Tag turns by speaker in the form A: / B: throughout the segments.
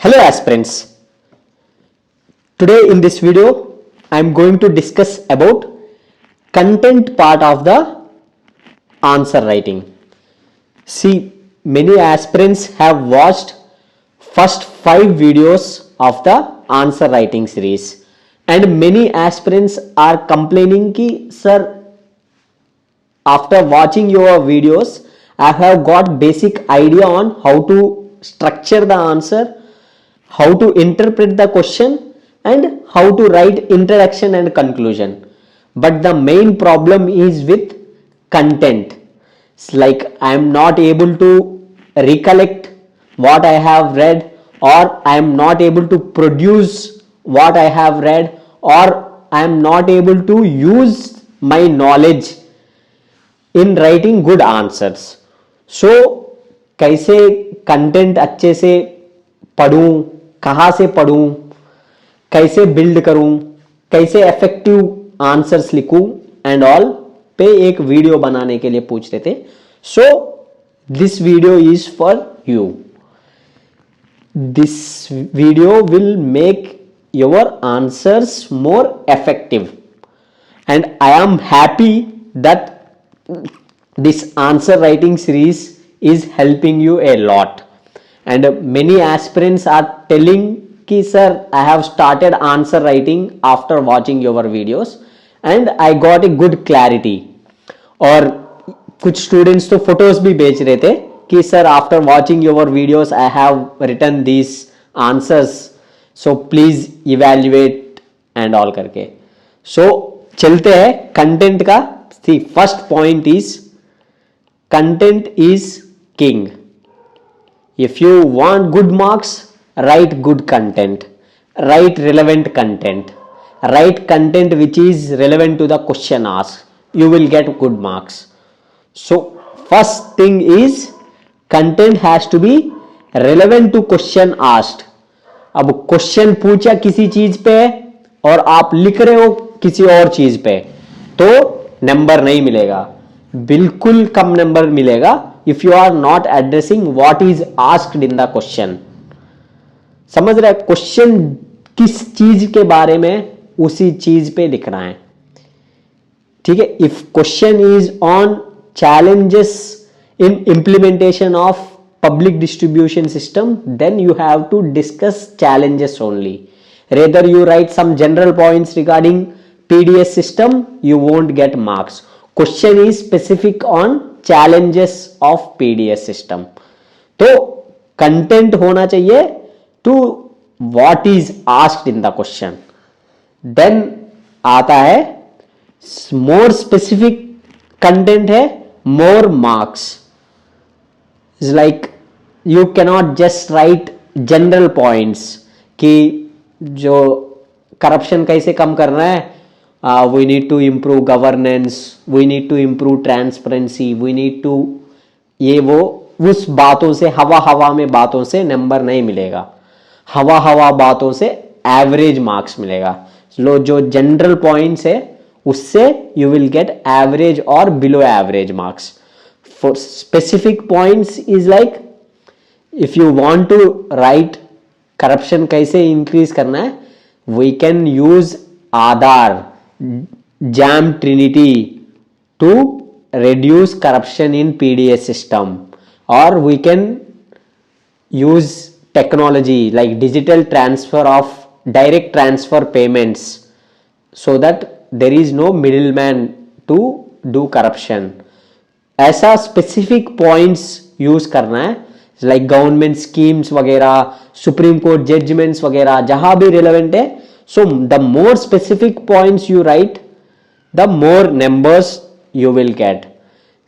A: Hello aspirants, today in this video I am going to discuss about content part of the answer writing. See, many aspirants have watched first 5 videos of the answer writing series and many aspirants are complaining ki sir, after watching your videos I have got basic idea on how to structure the answer, how to interpret the question and how to write introduction and conclusion. But the main problem is with content. It's like I am not able to recollect what I have read, or I am not able to produce what I have read, or I am not able to use my knowledge in writing good answers. So कैसे content अच्छे से पढ़ूं, कहाँ से पढ़ूं, कैसे build करूं, कैसे इफेक्टिव आंसर्स लिखूं एंड ऑल पे एक वीडियो बनाने के लिए पूछ रहे थे. So this video is for you. This video will make your answers more effective and I am happy that this answer writing series is helping you a lot. And many aspirants are telling ki sir, I have started answer writing after watching your videos and I got a good clarity. और कुछ students तो photos भी भेज रहे थे कि sir after watching your videos I have written these answers, so please evaluate and all करके. So चलते हैं कंटेंट का. See first point is content is king. If you want good marks, write good content, write relevant content, write content which is relevant to the question asked. You will get good marks. So first thing is content has to be relevant to question asked. अब question पूछा किसी चीज पे और आप लिख रहे हो किसी और चीज पे तो नंबर नहीं मिलेगा, बिल्कुल कम नंबर मिलेगा if you are not addressing what is asked in the question. समझ रहे, क्वेश्चन किस चीज के बारे में उसी चीज पे लिखना है. ठीक है. If question is on challenges in implementation of public distribution system, then you have to discuss challenges only. Rather you write some general points regarding PDS system, you won't get marks. Question is specific on challenges of PDS system. तो content होना चाहिए to what is asked in the question. Then आता है more specific content है more marks. It's like you cannot just write general points कि जो corruption कैसे कम करना है, we need to improve governance, we need to improve transparency, we need to ये वो उस बातों से हवा हवा में बातों से नंबर नहीं मिलेगा. हवा हवा बातों से एवरेज मार्क्स मिलेगा. लो जो जनरल पॉइंट्स है उससे you will get average or below average marks. For specific points is like if you want to write corruption कैसे increase करना है, we can use Aadhaar, JAM Trinity to reduce corruption in PDS system, or we can use technology like digital transfer of direct transfer payments so that there is no middleman to do corruption. ऐसा specific points use करना है like government schemes वगैरह, supreme court judgements वगैरह जहां भी relevant है. So the more specific points you write, the more numbers you will get.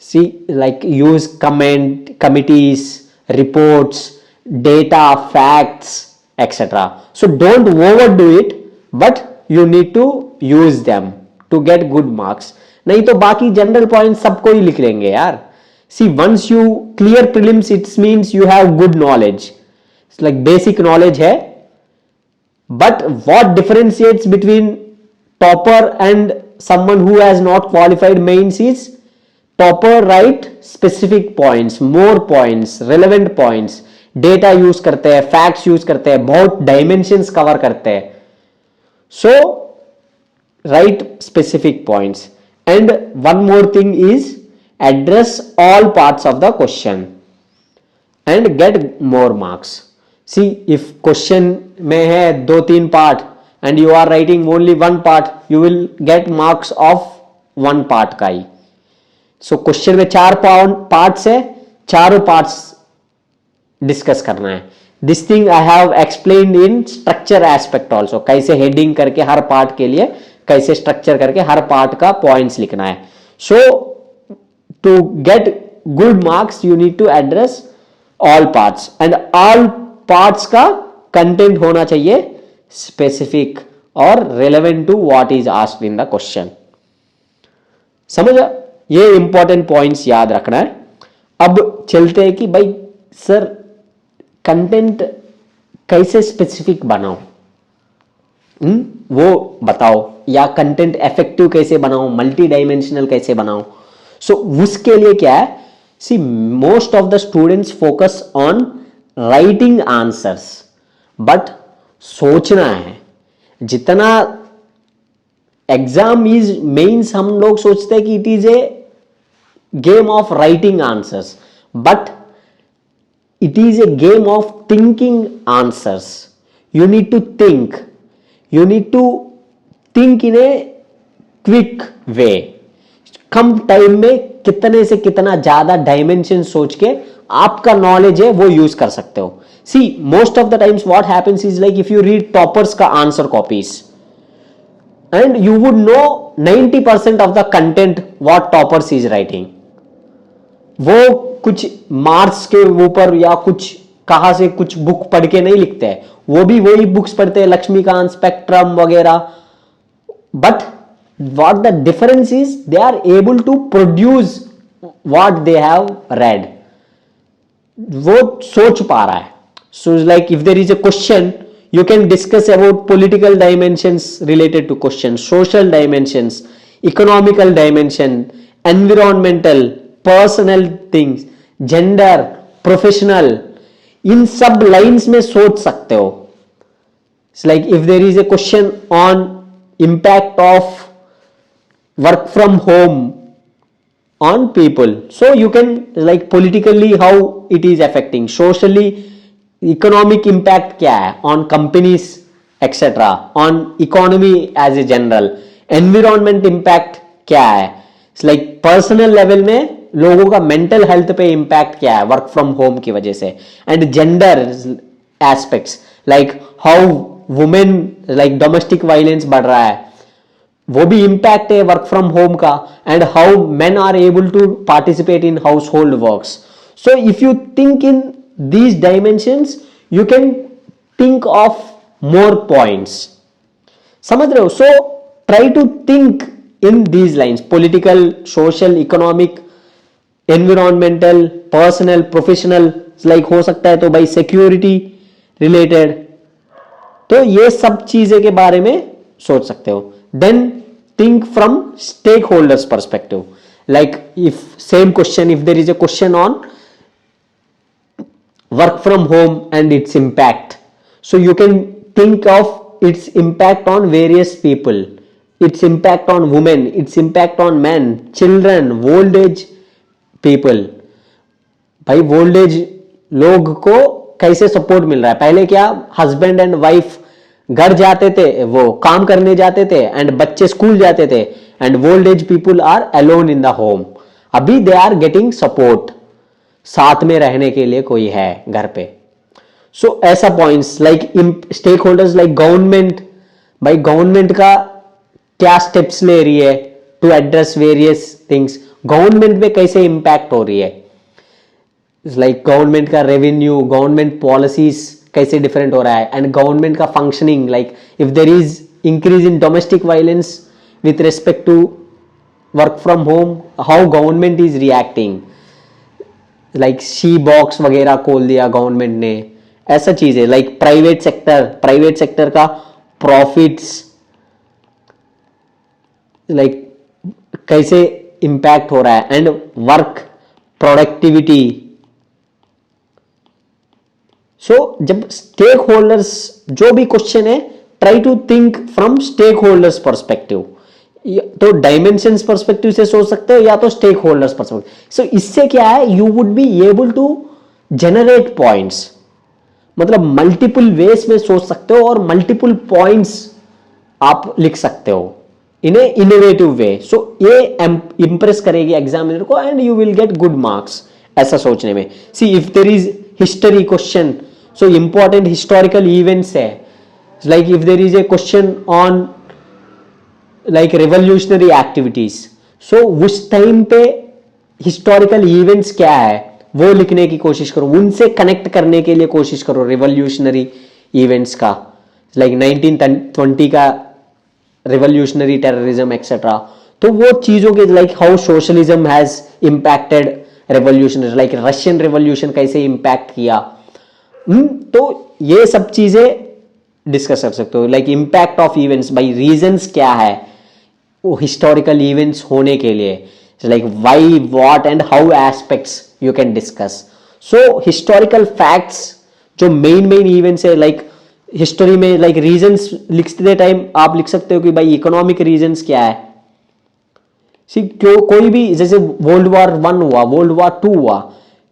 A: See, like use committees, reports, data, facts, etc. So don't overdo it, but you need to use them to get good marks. नहीं तो बाकी general point सबको ही लिख लेंगे यार. See, once you clear prelims, it means you have good knowledge. It's like basic knowledge है. But what differentiates between topper and someone who has not qualified mains is topper write specific points, more points, relevant points. Data use करते हैं, facts use करते हैं, बहुत dimensions cover करते हैं. So write specific points. And one more thing is address all parts of the question and get more marks. See, if question में है 2-3 part and you are writing only one part, you will get marks of one part का ही. So question में 4 parts है, चारों parts discuss करना है. This thing I have explained in structure aspect also. कैसे heading करके हर पार्ट के लिए कैसे स्ट्रक्चर करके हर पार्ट का पॉइंट्स लिखना है. सो to get good marks you need to address all parts and all parts का content होना चाहिए specific और relevant to what is asked in the question. समझा? ये important points याद रखना है. अब चलते हैं कि भाई सर कंटेंट कैसे स्पेसिफिक बनाओ, वो बताओ, या कंटेंट इफेक्टिव कैसे बनाओ, मल्टी डायमेंशनल कैसे बनाओ. सो उसके लिए क्या है, see most of the students focus on writing answers, but सोचना है. जितना एग्जाम इज मेंस हम लोग सोचते हैं कि it is a game of writing answers, but it is a game of thinking answers. You need to think in a quick way. Come time में कितने से कितना ज्यादा डायमेंशन सोच के आपका नॉलेज है वो यूज कर सकते हो. See most of the times what happens is like if you read toppers का answer copies and you would know 90% of the content what toppers is writing. वो कुछ मार्क्स के ऊपर या कुछ कहां से कुछ बुक पढ़ के नहीं लिखते हैं, वो भी वही बुक्स पढ़ते हैं, लक्ष्मीकांत, स्पेक्ट्रम वगैरह. But what the difference is they are able to produce what they have read. वो सोच पा रहा है. So like if there is a question you can discuss about political dimensions related to question, social dimensions, economical dimension, environmental, personal things, gender, professional. इन सब lines में सोच सकते हो. It's like if there is a question on impact of work from home on people, so you can like politically how it is affecting, socially economic impact क्या है on companies etcetera, on economy as a general, environment impact क्या है, like personal level में लोगों का mental health पे impact क्या है वर्क फ्रॉम होम की वजह से, and gender aspects like how women like domestic violence बढ़ रहा है, वो भी इम्पैक्ट है वर्क फ्रॉम होम का, and how men are able to participate in household works. So if you think in these dimensions you can think of more points. समझ रहे हो? So try to think in these lines: political, social, economic, environmental, personal, professional. like हो सकता है तो भाई security related, तो ये सब चीजें के बारे में सोच सकते हो. Then think from stakeholders perspective. like if same question, if there is a question on work from home and its impact, so you can think of its impact on various people, its impact on women, its impact on men, children, old age people. भाई old age लोग को कैसे support मिल रहा है? पहले क्या husband and wife घर जाते थे, वो काम करने जाते थे, एंड बच्चे स्कूल जाते थे, and old age people are alone in the home. अभी दे आर गेटिंग सपोर्ट, साथ में रहने के लिए कोई है घर पे. सो ऐसा points like stakeholders like government, भाई गवर्नमेंट का क्या स्टेप्स ले रही है to address various things, government पे कैसे इंपैक्ट हो रही है, लाइक गवर्नमेंट का रेवेन्यू, गवर्नमेंट पॉलिसीज कैसे डिफरेंट हो रहा है, एंड गवर्नमेंट का functioning, like if there is increase in domestic violence with respect to work from home, how government is reacting, like she box वगैरह खोल दिया गवर्नमेंट ने, ऐसा चीज है. लाइक प्राइवेट सेक्टर का प्रॉफिट्स लाइक कैसे इंपैक्ट हो रहा है, एंड वर्क प्रोडक्टिविटी, सो जब स्टेक होल्डर्स, जो भी क्वेश्चन है, try to think from stakeholders perspective. तो डायमेंशंस परस्पेक्टिव से सोच सकते हो या तो स्टेक होल्डर्स परस्पेक्टिव। सो इससे क्या है, you would be able to generate points, मतलब मल्टीपल वेज में सोच सकते हो और मल्टीपल पॉइंट्स आप लिख सकते हो इन ए इनोवेटिव वे। सो ये इंप्रेस करेगी एग्जामिनर को and you will get good marks ऐसा सोचने में। See if there is history question, so important historical events है, like if there is a question on like revolutionary activities, so उस टाइम पे historical events क्या है वो लिखने की कोशिश करो, उनसे कनेक्ट करने के लिए कोशिश करो रेवोल्यूशनरी इवेंट्स का, लाइक 1920 का रेवोल्यूशनरी टेररिज्म एक्सेट्रा। तो वो चीजों के like how socialism has impacted revolution, like Russian revolution कैसे इंपैक्ट किया, तो ये सब चीजें डिस्कस कर सकते हो। Like impact of events by reasons क्या है वो हिस्टोरिकल इवेंट्स होने के लिए, like why what and how aspects you can discuss. So historical facts जो मेन इवेंट्स है, लाइक हिस्टोरी में लाइक रीजंस लिखते टाइम आप लिख सकते हो कि भाई इकोनॉमिक रीजंस क्या है। क्यों कोई भी जैसे वर्ल्ड वॉर 1 हुआ, वर्ल्ड वॉर 2 हुआ,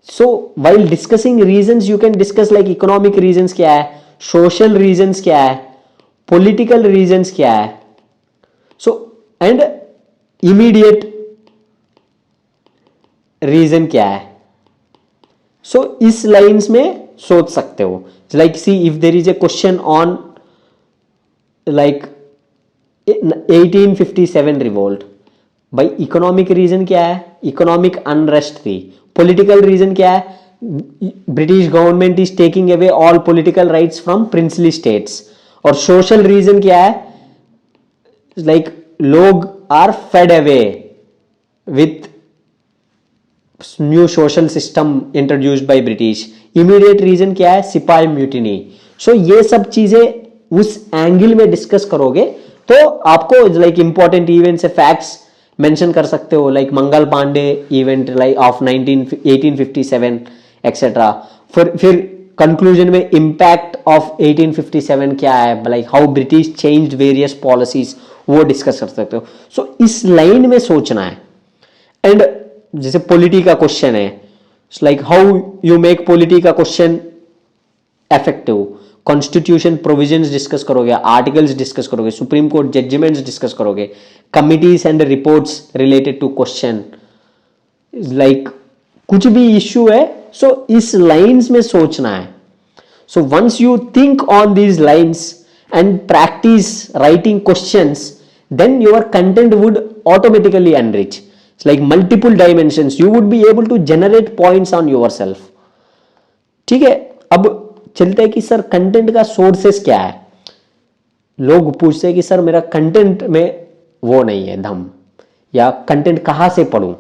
A: so while discussing reasons you can discuss like economic reasons क्या है, सोशल रीजंस क्या है, पॉलिटिकल रीजंस क्या है, सो एंड इमीडिएट रीजन क्या है। सो इस लाइंस में सोच सकते हो। Like see if there is a question on like 1857 revolt, भाई इकोनॉमिक रीजन क्या है, इकोनॉमिक अनरेस्ट थी। पॉलिटिकल रीजन क्या है, British government is taking away all political rights from princely states. और सोशल रीजन क्या है, लाइक लोग are fed away with new social system introduced by British. Immediate reason क्या है, सिपाही म्यूटिनी। सो ये सब चीजें उस एंगल में डिस्कस करोगे तो आपको लाइक इंपॉर्टेंट इवेंट से फैक्ट्स मेंशन कर सकते हो, like Mangal Pandey event like of 1857 etcetera. फिर कंक्लूजन में इंपैक्ट ऑफ 1857 क्या है, like how British changed various policies, वो डिस्कस कर सकते हो। सो इस लाइन में सोचना है। एंड जैसे पॉलिटी का क्वेश्चन है, like how you make polity का question effective, constitution provisions discuss करोगे, आर्टिकल्स डिस्कस करोगे, सुप्रीम कोर्ट जजमेंट्स डिस्कस करोगे, committees and reports related to question, like कुछ भी इश्यू है, सो इस लाइंस में सोचना है। So once you think on these lines and practice writing questions, then your content would automatically enrich, like multiple dimensions, you would be able to generate points on yourself. ठीक है, अब चलते हैं कि सर कंटेंट का sources क्या है। लोग पूछते हैं कि सर मेरा कंटेंट में वो नहीं है दम, या कंटेंट कहाँ से पढ़ूं,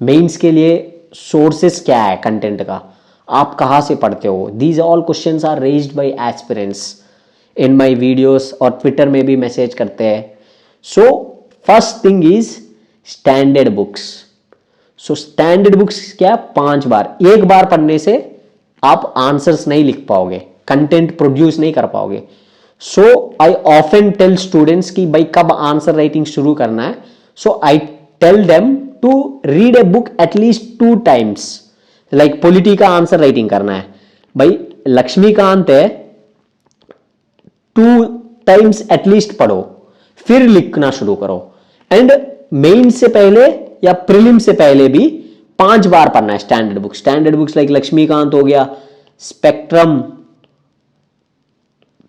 A: मेंस के लिए सोर्सेस क्या है कंटेंट का, आप कहाँ से पढ़ते हो। These all questions are raised by aspirants in my videos, और ट्विटर में भी मैसेज करते हैं। So first thing is standard books. So standard books क्या, 5 बार, एक बार पढ़ने से आप आंसर्स नहीं लिख पाओगे, कंटेंट प्रोड्यूस नहीं कर पाओगे। So I often tell students कि भाई कब आंसर राइटिंग शुरू करना है। So I tell them to read a book at least 2 times। Like polity का आंसर राइटिंग करना है, भाई लक्ष्मीकांत है, 2 times एटलीस्ट पढ़ो, फिर लिखना शुरू करो। एंड मेन से पहले या प्रीलिम से पहले भी 5 बार पढ़ना है standard books. Standard books like Laxmikanth हो गया, स्पेक्ट्रम,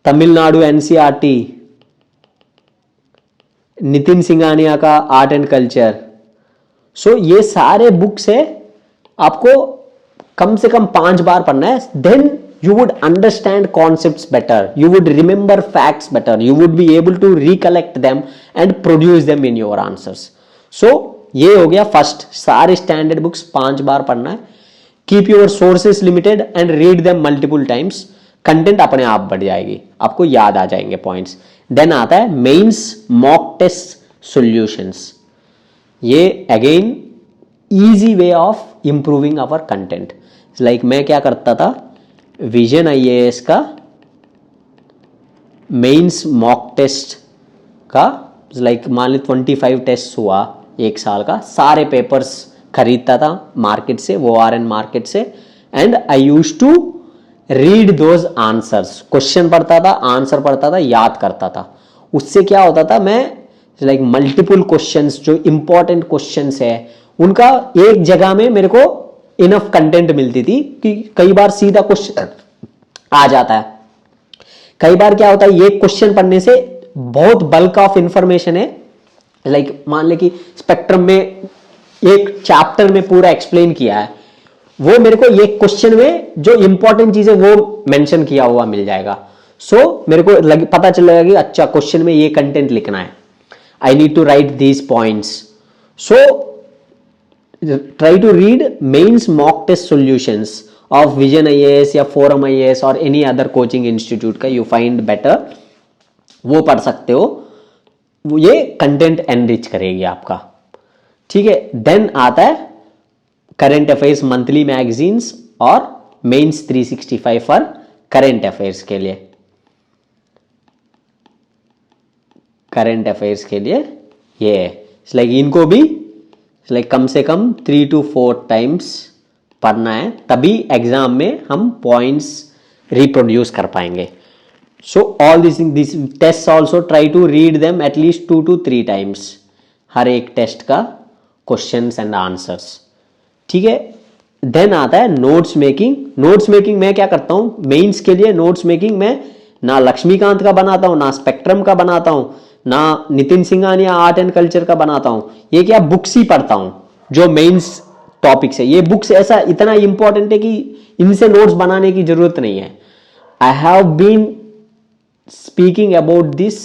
A: तमिलनाडु एनसीईआरटी, नितिन सिंघानिया का आर्ट एंड कल्चर। सो ये सारे बुक्स है, आपको कम से कम 5 बार पढ़ना है। Then you would understand concepts better, you would remember facts better, you would be able to recollect them and produce them in your answers. So ये हो गया फर्स्ट, सारे स्टैंडर्ड बुक्स 5 बार पढ़ना है। Keep your sources limited and read them multiple times, content अपने आप बढ़ जाएगी, आपको याद आ जाएंगे पॉइंट्स। देन आता है मेंस मॉक टेस्ट सॉल्यूशंस। ये again easy way of improving our content. Like मैं क्या करता था, विजन आईएएस का मेंस मॉक टेस्ट का लाइक मान ली 25 टेस्ट हुआ एक साल का, सारे पेपर्स खरीदता था मार्केट से, वो आर एन मार्केट से, and I used to read those answers. Question पढ़ता था, आंसर पढ़ता था, याद करता था। उससे क्या होता था, मैं लाइक मल्टीपल क्वेश्चंस जो इंपॉर्टेंट क्वेश्चंस है उनका एक जगह में मेरे को इनफ कंटेंट मिलती थी कि कई बार सीधा क्वेश्चन आ जाता है। कई बार क्या होता है, ये क्वेश्चन पढ़ने से बहुत बल्क ऑफ इंफॉर्मेशन है, लाइक मान ले कि स्पेक्ट्रम में एक चैप्टर में पूरा एक्सप्लेन किया है, वो मेरे को एक क्वेश्चन में जो इंपॉर्टेंट चीज है वो मेंशन किया हुआ मिल जाएगा। सो मेरे को पता चलेगा कि अच्छा क्वेश्चन में ये कंटेंट लिखना है, I need to write these points. So try to read mains mock test solutions of Vision IAS या फोरम आईएएस और एनी अदर कोचिंग इंस्टीट्यूट का, यू फाइंड बेटर, वो पढ़ सकते हो, ये कंटेंट एनरिच करेगी आपका। ठीक है, देन आता है करंट अफेयर्स मंथली मैगजीन्स और मेंस 365 फॉर करंट अफेयर्स के लिए। करंट अफेयर्स के लिए ये है, लाइक इनको भी लाइक कम से कम 3 to 4 टाइम्स पढ़ना है, तभी एग्जाम में हम पॉइंट्स रिप्रोड्यूस कर पाएंगे। So all this test also try to read them at least 2 to 3 times, हर एक टेस्ट का क्वेश्चंस एंड आंसर्स। ठीक है, देन आता है नोट्स मेकिंग। नोट्स मेकिंग मैं क्या करता हूं मेंस के लिए, नोट्स मेकिंग मैं ना लक्ष्मीकांत का बनाता हूं, ना स्पेक्ट्रम का बनाता हूं, ना Nitin Singhania art and culture का बनाता हूं। ये क्या बुक्स ही पढ़ता हूं जो मेंस टॉपिक्स है। ये बुक्स ऐसा इतना इंपॉर्टेंट है कि इनसे नोट्स बनाने की जरूरत नहीं है। I have been speaking about this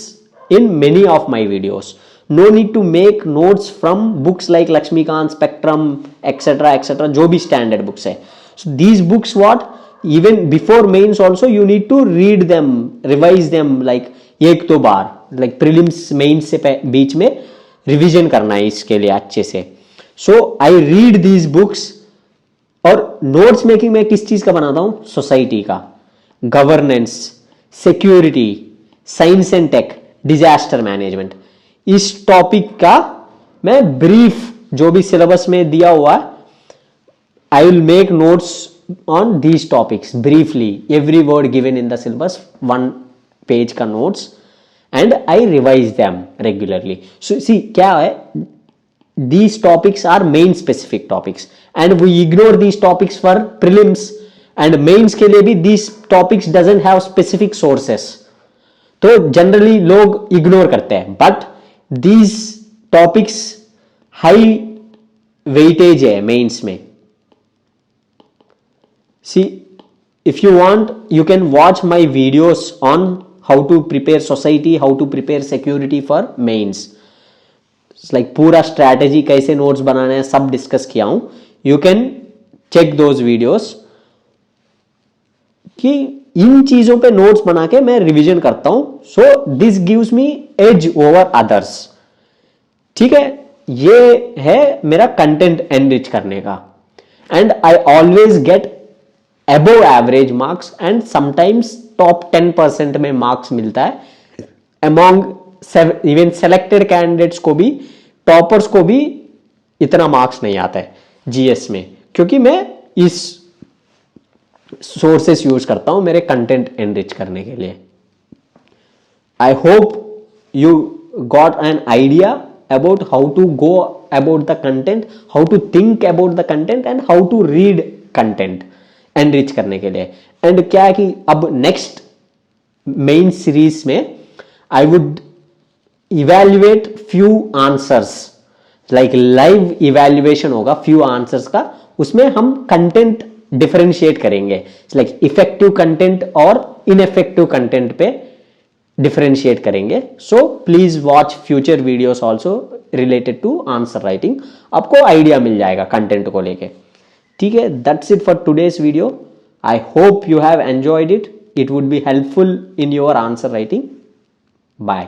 A: in many of my videos. No need to make notes from books like Lakshmikant, Spectrum, etc., जो भी standard books है. So these books, what even before mains also you need to read them, revise them like एक दो बार, like prelims mains से बीच में revision करना है इसके लिए अच्छे से. So I read these books और notes making मैं किस चीज का बनाता हूँ, सोसाइटी का, governance, security, science and tech, disaster management, इस टॉपिक का मैं ब्रीफ जो भी सिलेबस में दिया हुआ है, I will make notes on these topics briefly, every word given in the syllabus, 1 page का notes, and I revise them regularly. So see क्या है, these topics are main specific topics and we ignore these topics for prelims and mains के लिए भी these topics doesn't have specific sources, तो generally लोग ignore करते हैं. But these topics high weightage है मेंस में. See, if you want you can watch my videos on how to prepare society, how to prepare security for mains. Like पूरा strategy कैसे notes बनाना है सब डिस्कस किया हूं. You can check those videos कि इन चीजों पे नोट्स बना के मैं रिवीजन करता हूं. So this gives me edge over others. ठीक है, ये है मेरा कंटेंट एनरिच करने का. And I always get above average marks and sometimes top 10% में मार्क्स मिलता है. अमॉन्ग इवन सेलेक्टेड कैंडिडेट्स को भी, टॉपर्स को भी इतना मार्क्स नहीं आता है जीएस में, क्योंकि मैं इस सोर्सेस यूज करता हूं मेरे कंटेंट एनरिच करने के लिए. I hope you got an idea about how to go about the content, how to think about the content and how to read content enrich करने के लिए. एंड क्या है कि अब नेक्स्ट मेन सीरीज में I would evaluate few answers, like live evaluation होगा few answers का. उसमें हम कंटेंट डिफरेंशिएट करेंगे, लाइक इफेक्टिव कंटेंट और इनइफेक्टिव कंटेंट पे डिफरेंशिएट करेंगे. So please watch future videos also related to answer writing. आपको आइडिया मिल जाएगा कंटेंट को लेके. ठीक है, that's it for today's video. I hope you have enjoyed it. It would be helpful in your answer writing. Bye.